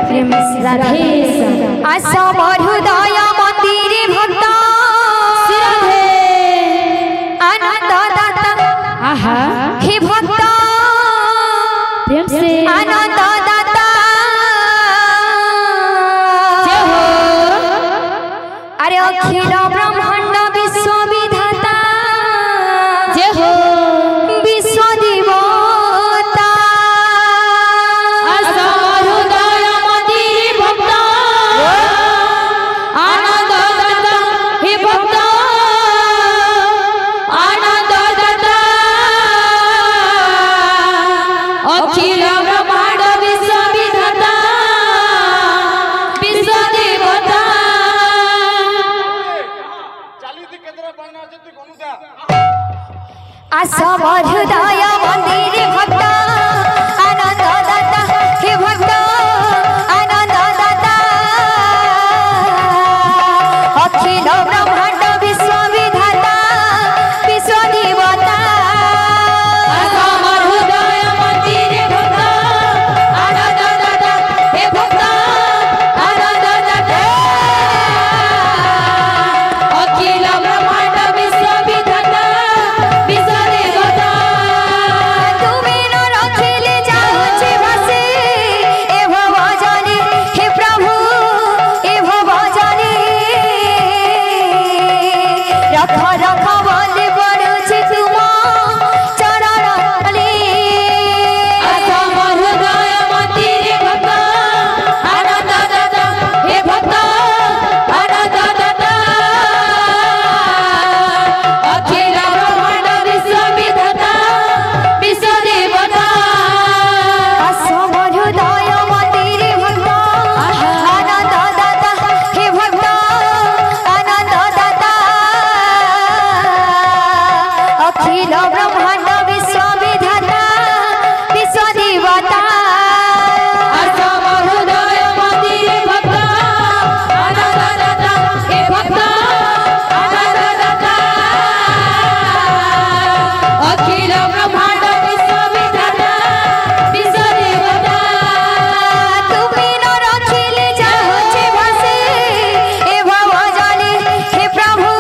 प्रेम राधे आशा हृदय मंदिर भक्त आनंद दाता आहा हे भक्त प्रेम से आनंद दाता जय हो अरे अखिल ब्रह्मांड विश्व विधाता जय हो विश्व देवता आशा हृदय मंदिर भक्त आनंद दाता हे भक्त आनंद दाता अखिल ब्रह्मांड विश्व विधाता विश्व देवता आशा हृदय मंदिर भक्त आनंद दाता हे भक्त आनंद दाता अखिल ब्रह्मांड विश्व विधाता विश्व देवता आशा हृदय मंदिर भक्त आनंद दाता हे भक्त आनंद दाता अखिल ब्रह्मांड विश्व विधाता विश्व देवता तुमे न रखिले जाउछि भासे ए भव जानी हे प्रभु ए भव जानी रख रख बोले पड़ुछि तुम चरण तले आशा हृदय मंदिर भक्त आनंद दाता हे भक्त आनंद दाता अखिल ब्रह्मांड विश्व विधाता विश्व देवता आशा हृदय मंदिर भक्त आनंद दाता हे भक्त आनंद दाता अखिल ब्रह्मांड विश्व विधाता विश्व देवता आशा हृदय मंदिर भक्त आनंद दाता हे भक्त आनंद दाता अखिल ब्रह्मांड विश्व विधाता विश्व देवता तुमे न रखिले जाउछि भासे ए भव जानी हे प्रभु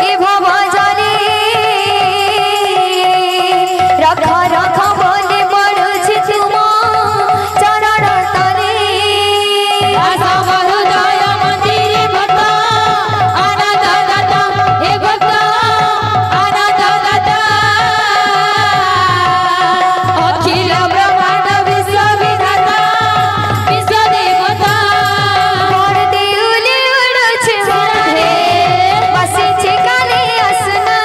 ए भव जानी रख रख बोले पड़ुछि तुम चरण तले आशा हृदय मंदिर भक्त आनंद दाता हे भक्त आनंद दाता अखिल ब्रह्मांड विश्व विधाता विश्व देवता मोर देउली उडुछि राधे बसिछि काले असना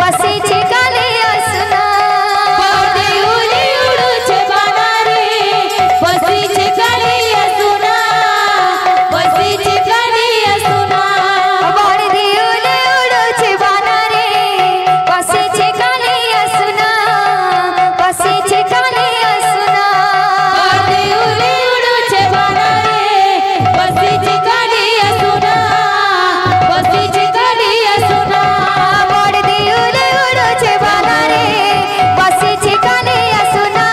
बसिछि काले असना मोर देउली उडुछि बनारे बसिछि काले असना बसिछि काले असना मोर देउली उडुछि बनारे बसिछि काले असना बसिछि काले असना मोर देउली उडुछि बनारे बसिछि काले असना बसिछि काले असना मोर देउली उडुछि बनारे बसिछि काले असना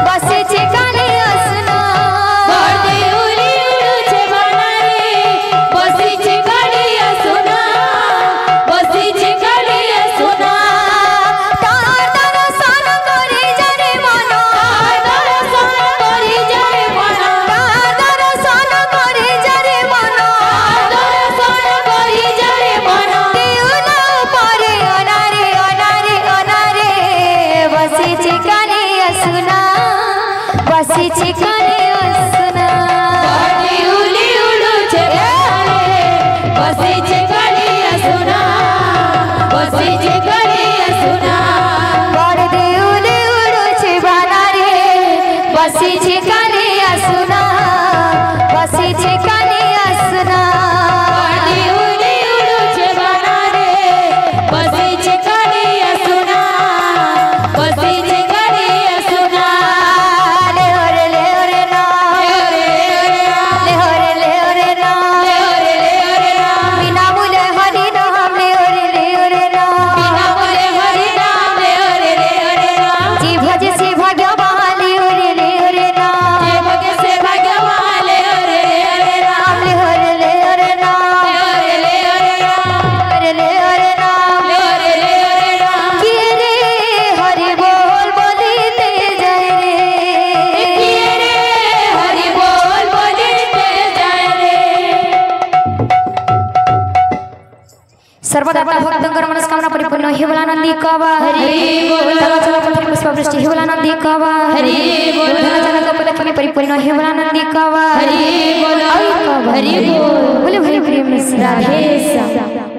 बसिछि काले असना मोर देउली उडुछि बनारे बसिछि काले असना बसिछि काले असना तार दर्शन करि जारे मन तार दर्शन करि जारे मन तार दर्शन करि जारे मन तार दर्शन करि जारे मन देउला परे अनारे अनारे अनारे बसिछि काले असना बसिछि काले असना देउली उडुछि बनारे बसिछि काले असना बसिछि काले असना मोर देउली उडुछि बनारे बसिछि काले असना बसिछि काले असना मोर देउली उडुछि बनारे बसिछि काले असना बसिछि काले असना ले ओरे ना ले ओरे ना बिना मुले हरि नाम ले ओरे ना बिना मुले हरि नाम ले ओरे ना जी भज से भगवान ले ओरे ना जी भज से सर्वदाता भक्तंकर मनस्कामना परिपूर्ण हे बोला नंदी कावा हरि बोल चला पथरी पुष्पवृष्टि हे बोला नंदी कावा हरि बोल चला कपलक्ष्मी परिपूर्ण हे बोला नंदी कावा हरि बोल हरि बोल बोले हरि प्रेम राधे